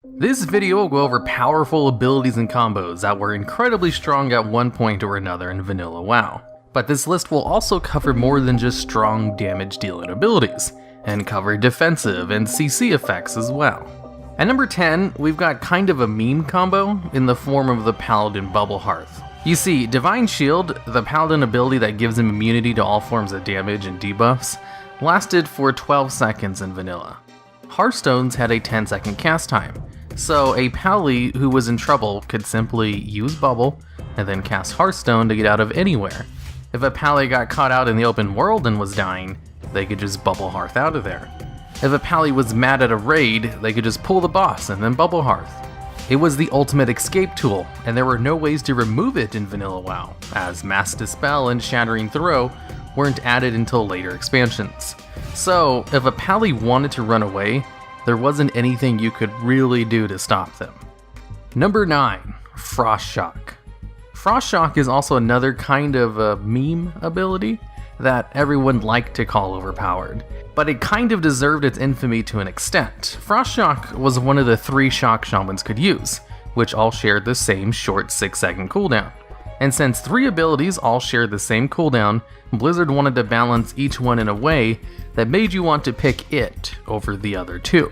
This video will go over powerful abilities and combos that were incredibly strong at one point or another in Vanilla WoW. But this list will also cover more than just strong damage dealing abilities, and cover defensive and CC effects as well. At number 10, we've got kind of a meme combo in the form of the Paladin Bubble Hearth. You see, Divine Shield, the Paladin ability that gives him immunity to all forms of damage and debuffs, lasted for 12 seconds in Vanilla. Hearthstone's had a 10-second cast time, so a Pally who was in trouble could simply use Bubble and then cast Hearthstone to get out of anywhere. If a Pally got caught out in the open world and was dying, they could just Bubble Hearth out of there. If a Pally was mad at a raid, they could just pull the boss and then Bubble Hearth. It was the ultimate escape tool, and there were no ways to remove it in Vanilla WoW, as Mass Dispel and Shattering Throw weren't added until later expansions. So, if a Pally wanted to run away, there wasn't anything you could really do to stop them. Number 9. Frost Shock. Frost Shock is also another kind of a meme ability that everyone liked to call overpowered, but it kind of deserved its infamy to an extent. Frost Shock was one of the 3 shock shamans could use, which all shared the same short 6-second cooldown. And since 3 abilities all shared the same cooldown, Blizzard wanted to balance each one in a way that made you want to pick it over the other 2.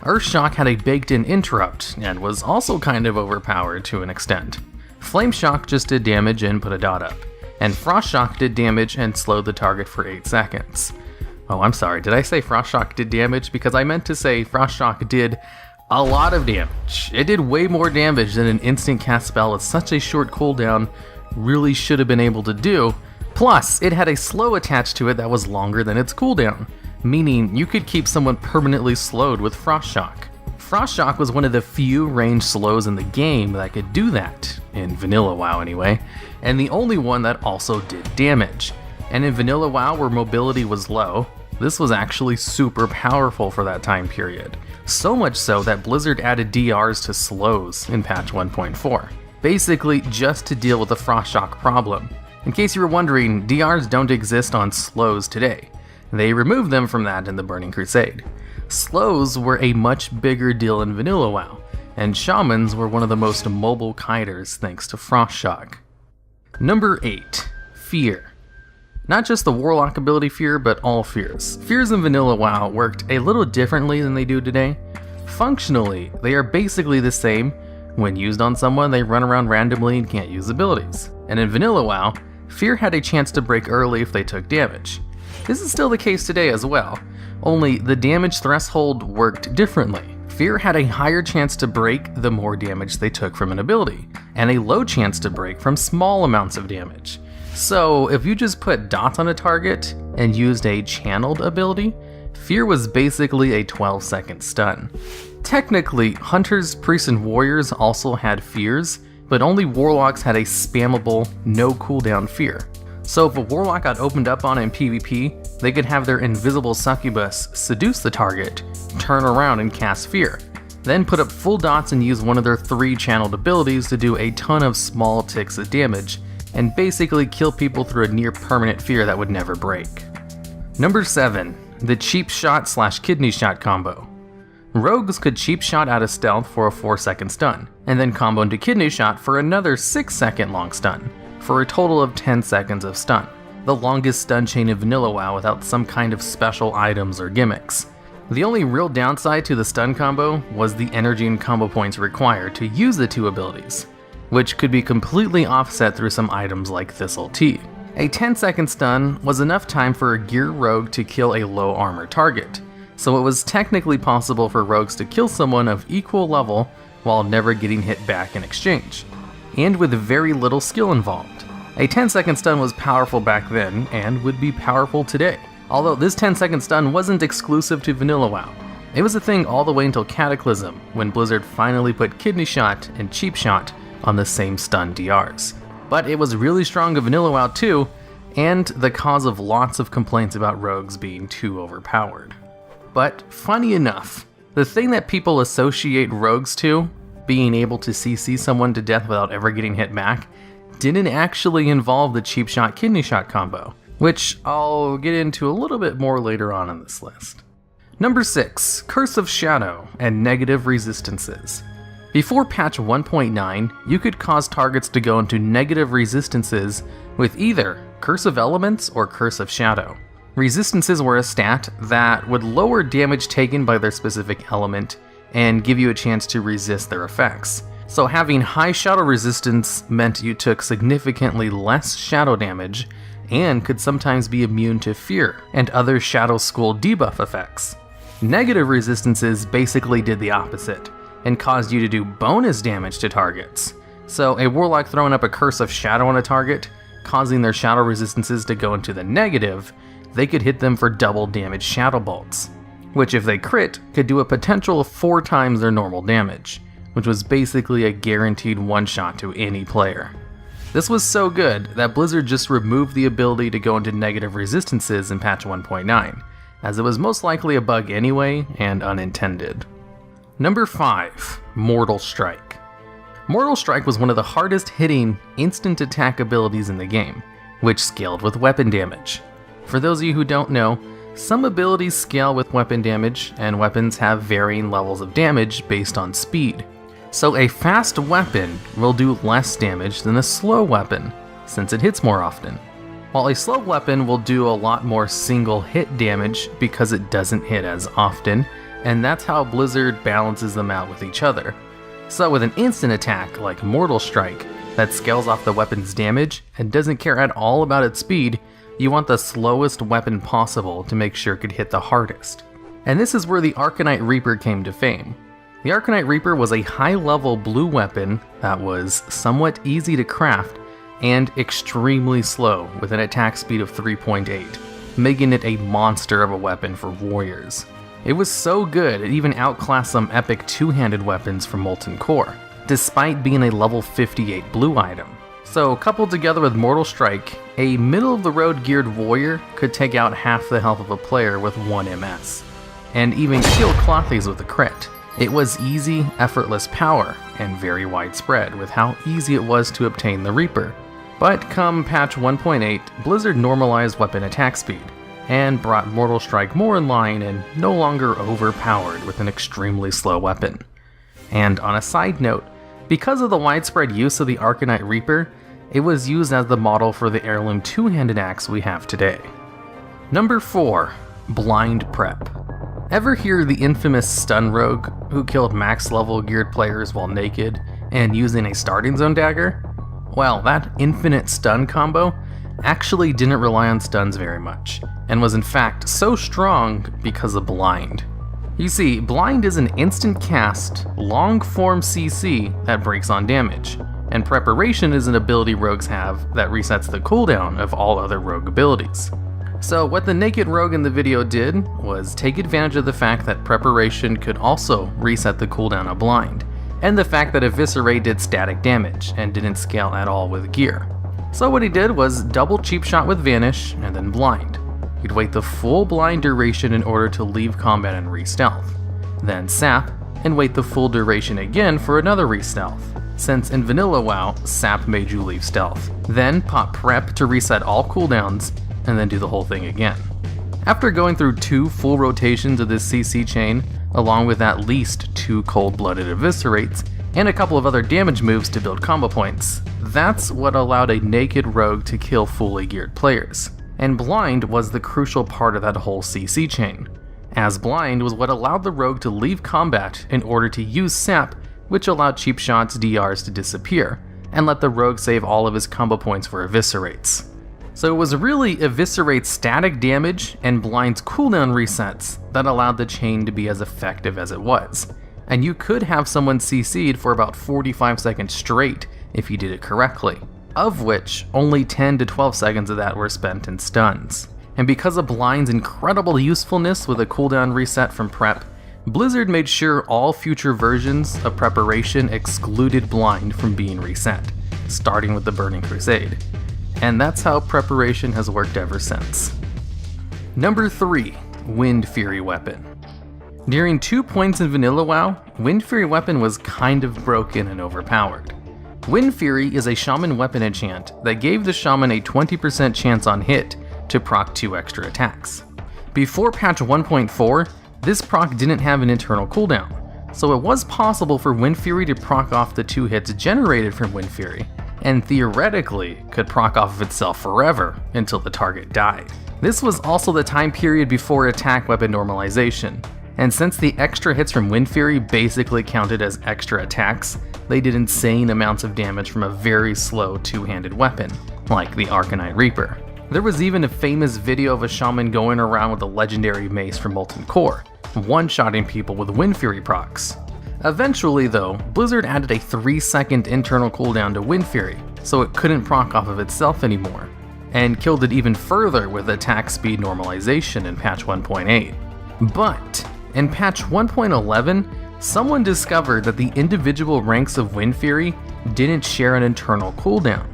Earthshock had a baked-in interrupt, and was also kind of overpowered to an extent. Flame Shock just did damage and put a dot up, and Frost Shock did damage and slowed the target for 8 seconds. Oh, I'm sorry, did I say Frost Shock did damage? Because I meant to say Frost Shock did a lot of damage. It did way more damage than an instant cast spell with such a short cooldown really should have been able to do. Plus, it had a slow attached to it that was longer than its cooldown, meaning you could keep someone permanently slowed with Frost Shock. Frost Shock was one of the few ranged slows in the game that could do that, in Vanilla WoW anyway, and the only one that also did damage. And in Vanilla WoW, where mobility was low, this was actually super powerful for that time period. So much so that Blizzard added DRs to slows in patch 1.4, basically just to deal with the Frost Shock problem. In case you were wondering, DRs don't exist on slows today. They removed them from that in the Burning Crusade. Slows were a much bigger deal in Vanilla WoW, and shamans were one of the most mobile kiters thanks to Frost Shock. Number 8. Fear. Not just the Warlock ability Fear, but all fears. Fears in Vanilla WoW worked a little differently than they do today. Functionally, they are basically the same. When used on someone, they run around randomly and can't use abilities. And in Vanilla WoW, Fear had a chance to break early if they took damage. This is still the case today as well, only the damage threshold worked differently. Fear had a higher chance to break the more damage they took from an ability, and a low chance to break from small amounts of damage. So if you just put dots on a target and used a channeled ability, Fear was basically a 12-second stun. Technically, Hunters, Priests, and Warriors also had Fears, but only Warlocks had a spammable, no cooldown Fear. So if a Warlock got opened up on in PvP, they could have their invisible succubus seduce the target, turn around and cast Fear, then put up full dots and use one of their 3 channeled abilities to do a ton of small ticks of damage, and basically kill people through a near permanent Fear that would never break. Number 7. The Cheap Shot / Kidney Shot combo. Rogues could Cheap Shot out of stealth for a 4-second stun, and then combo into Kidney Shot for another 6-second long stun, for a total of 10 seconds of stun, the longest stun chain in Vanilla WoW without some kind of special items or gimmicks. The only real downside to the stun combo was the energy and combo points required to use the 2 abilities, which could be completely offset through some items like Thistle Tea. A 10-second stun was enough time for a gear rogue to kill a low armor target, so it was technically possible for rogues to kill someone of equal level while never getting hit back in exchange, and with very little skill involved. A 10-second stun was powerful back then, and would be powerful today. Although this 10-second stun wasn't exclusive to Vanilla WoW. It was a thing all the way until Cataclysm, when Blizzard finally put Kidney Shot and Cheap Shot on the same stun DRs. But it was really strong in Vanilla WoW too, and the cause of lots of complaints about rogues being too overpowered. But funny enough, the thing that people associate rogues to, being able to CC someone to death without ever getting hit back, didn't actually involve the Cheap Shot Kidney Shot combo, which I'll get into a little bit more later on in this list. Number 6. Curse of Shadow and Negative Resistances. Before patch 1.9, you could cause targets to go into negative resistances with either Curse of Elements or Curse of Shadow. Resistances were a stat that would lower damage taken by their specific element and give you a chance to resist their effects. So having high shadow resistance meant you took significantly less shadow damage and could sometimes be immune to fear and other Shadow School debuff effects. Negative resistances basically did the opposite and caused you to do bonus damage to targets. So a warlock throwing up a Curse of Shadow on a target, causing their shadow resistances to go into the negative, they could hit them for double damage shadow bolts, which if they crit, could do a potential of 4 times their normal damage, which was basically a guaranteed one-shot to any player. This was so good that Blizzard just removed the ability to go into negative resistances in patch 1.9, as it was most likely a bug anyway and unintended. Number 5. Mortal Strike. Mortal Strike was one of the hardest hitting instant attack abilities in the game, which scaled with weapon damage. For those of you who don't know, some abilities scale with weapon damage, and weapons have varying levels of damage based on speed. So a fast weapon will do less damage than a slow weapon, since it hits more often. While a slow weapon will do a lot more single hit damage because it doesn't hit as often, and that's how Blizzard balances them out with each other. So with an instant attack like Mortal Strike that scales off the weapon's damage and doesn't care at all about its speed, you want the slowest weapon possible to make sure it could hit the hardest. And this is where the Arcanite Reaper came to fame. The Arcanite Reaper was a high-level blue weapon that was somewhat easy to craft and extremely slow with an attack speed of 3.8, making it a monster of a weapon for warriors. It was so good it even outclassed some epic two-handed weapons from Molten Core, despite being a level 58 blue item. So coupled together with Mortal Strike, a middle-of-the-road geared warrior could take out half the health of a player with 1 MS, and even kill Clothies with a crit. It was easy, effortless power, and very widespread with how easy it was to obtain the Reaper. But come patch 1.8, Blizzard normalized weapon attack speed, and brought Mortal Strike more in line and no longer overpowered with an extremely slow weapon. And on a side note, because of the widespread use of the Arcanite Reaper, it was used as the model for the heirloom two-handed axe we have today. Number 4. Blind Prep. Ever hear the infamous Stun Rogue, who killed max level geared players while naked and using a starting zone dagger? Well, that infinite stun combo actually didn't rely on stuns very much, and was in fact so strong because of Blind. You see, Blind is an instant cast, long form CC that breaks on damage, and Preparation is an ability rogues have that resets the cooldown of all other rogue abilities. So what the naked rogue in the video did was take advantage of the fact that Preparation could also reset the cooldown of Blind, and the fact that Eviscerate did static damage and didn't scale at all with gear. So what he did was double cheap shot with Vanish and then Blind. He'd wait the full Blind duration in order to leave combat and re-stealth, then Sap, and wait the full duration again for another re-stealth, since in Vanilla WoW, Sap made you leave stealth. Then pop Prep to reset all cooldowns, and then do the whole thing again. After going through 2 full rotations of this CC chain, along with at least 2 cold-blooded Eviscerates, and a couple of other damage moves to build combo points, that's what allowed a naked rogue to kill fully geared players. And Blind was the crucial part of that whole CC chain, as Blind was what allowed the rogue to leave combat in order to use Sap, which allowed cheap shots DRs to disappear, and let the rogue save all of his combo points for Eviscerates. So it was really Eviscerate's static damage and Blind's cooldown resets that allowed the chain to be as effective as it was, and you could have someone CC'd for about 45 seconds straight if you did it correctly, of which only 10 to 12 seconds of that were spent in stuns. And because of Blind's incredible usefulness with a cooldown reset from Prep, Blizzard made sure all future versions of Preparation excluded Blind from being reset, starting with the Burning Crusade. And that's how Preparation has worked ever since. Number 3. Wind Fury Weapon. During 2 points in Vanilla WoW, Wind Fury Weapon was kind of broken and overpowered. Wind Fury is a Shaman weapon enchant that gave the Shaman a 20% chance on hit to proc 2 extra attacks. Before patch 1.4, This proc didn't have an internal cooldown, so it was possible for Wind Fury to proc off the 2 hits generated from Wind Fury, and theoretically could proc off of itself forever until the target died. This was also the time period before attack weapon normalization, and since the extra hits from Wind Fury basically counted as extra attacks, they did insane amounts of damage from a very slow 2-handed weapon, like the Arcanine Reaper. There was even a famous video of a shaman going around with a legendary mace from Molten Core, one-shotting people with Wind Fury procs. Eventually though, Blizzard added a 3-second internal cooldown to Wind Fury, so it couldn't proc off of itself anymore, and killed it even further with attack speed normalization in patch 1.8. But in patch 1.11, someone discovered that the individual ranks of Wind Fury didn't share an internal cooldown.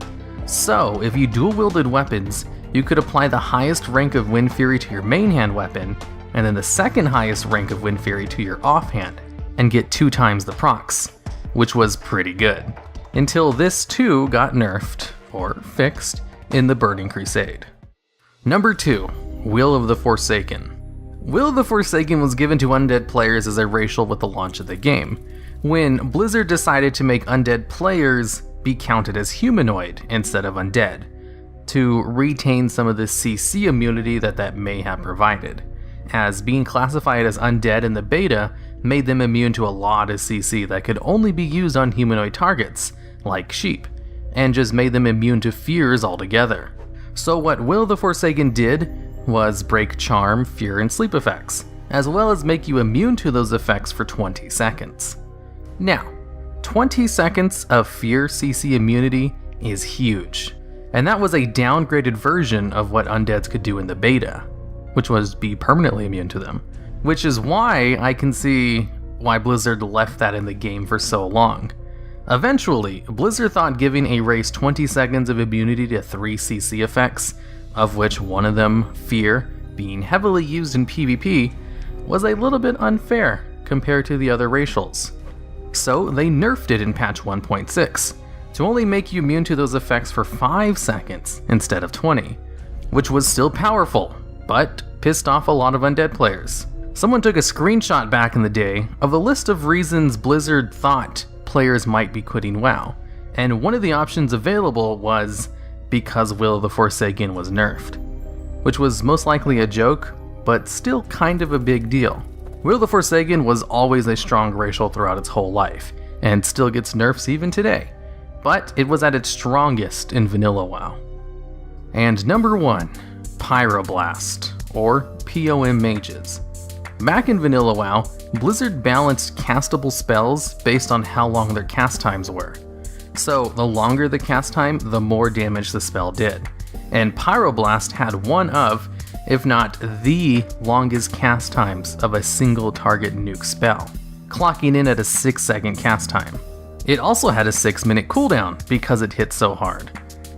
So if you dual-wielded weapons, you could apply the highest rank of Wind Fury to your main hand weapon, and then the second highest rank of Wind Fury to your offhand, and get 2 times the procs, which was pretty good. Until this too got nerfed, or fixed, in the Burning Crusade. Number 2, Will of the Forsaken. Will of the Forsaken was given to undead players as a racial with the launch of the game, when Blizzard decided to make undead players be counted as humanoid instead of undead, to retain some of the CC immunity that may have provided, as being classified as undead in the beta made them immune to a lot of CC that could only be used on humanoid targets, like sheep, and just made them immune to fears altogether. So what Will of the Forsaken did was break charm, fear, and sleep effects, as well as make you immune to those effects for 20 seconds. Now, 20 seconds of fear CC immunity is huge, and that was a downgraded version of what undeads could do in the beta, which was be permanently immune to them, which is why I can see why Blizzard left that in the game for so long. Eventually, Blizzard thought giving a race 20 seconds of immunity to 3 CC effects, of which one of them, Fear, being heavily used in PvP, was a little bit unfair compared to the other racials. So they nerfed it in patch 1.6, to only make you immune to those effects for 5 seconds instead of 20, which was still powerful, but pissed off a lot of undead players. Someone took a screenshot back in the day of a list of reasons Blizzard thought players might be quitting WoW, and one of the options available was because Will of the Forsaken was nerfed, which was most likely a joke, but still kind of a big deal. Will of the Forsaken was always a strong racial throughout its whole life, and still gets nerfs even today, but it was at its strongest in vanilla WoW. And number 1, Pyroblast, or POM mages. Back in vanilla WoW, Blizzard balanced castable spells based on how long their cast times were. So the longer the cast time, the more damage the spell did. And Pyroblast had one of, if not the longest cast times of a single target nuke spell, clocking in at a 6-second cast time. It also had a 6-minute cooldown because it hit so hard.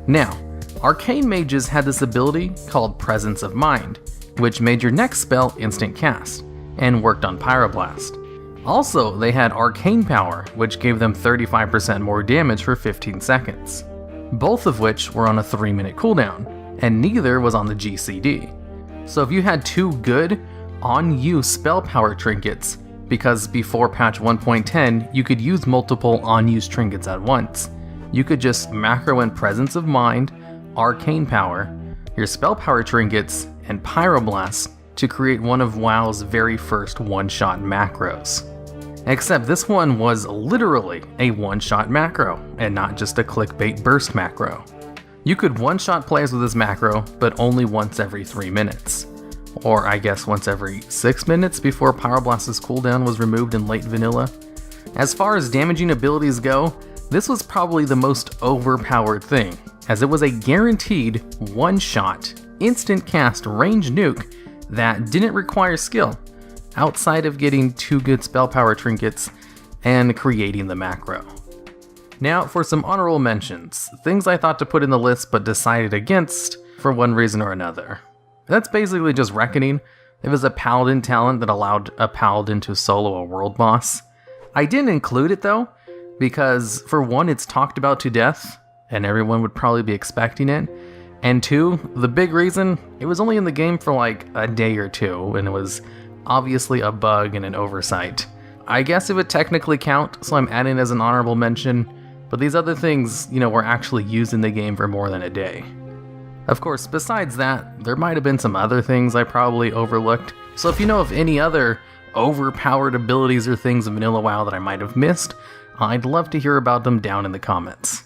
Now, Arcane mages had this ability called Presence of Mind, which made your next spell instant cast, and worked on Pyroblast. Also, they had Arcane Power, which gave them 35% more damage for 15 seconds, both of which were on a 3-minute cooldown, and neither was on the GCD. So if you had 2 good, on-you spell power trinkets, because before patch 1.10 you could use multiple on-use trinkets at once, you could just macro in Presence of Mind, Arcane Power, your spell power trinkets, and Pyroblast to create one of WoW's very first one-shot macros. Except this one was literally a one-shot macro, and not just a clickbait burst macro. You could one-shot players with this macro, but only once every 3 minutes. Or I guess once every 6 minutes before Pyroblast's cooldown was removed in late vanilla. As far as damaging abilities go, this was probably the most overpowered thing, as it was a guaranteed one-shot, instant cast range nuke that didn't require skill, outside of getting 2 good spell power trinkets and creating the macro. Now for some honorable mentions, things I thought to put in the list but decided against for one reason or another. That's basically just Reckoning. It was a paladin talent that allowed a paladin to solo a world boss. I didn't include it though, because for one, it's talked about to death, and everyone would probably be expecting it. And 2, the big reason, it was only in the game for like a day or 2, and it was obviously a bug and an oversight. I guess it would technically count, so I'm adding as an honorable mention, but these other things, were actually used in the game for more than a day. Of course, besides that, there might have been some other things I probably overlooked, so if you know of any other overpowered abilities or things in Vanilla WoW that I might have missed, I'd love to hear about them down in the comments.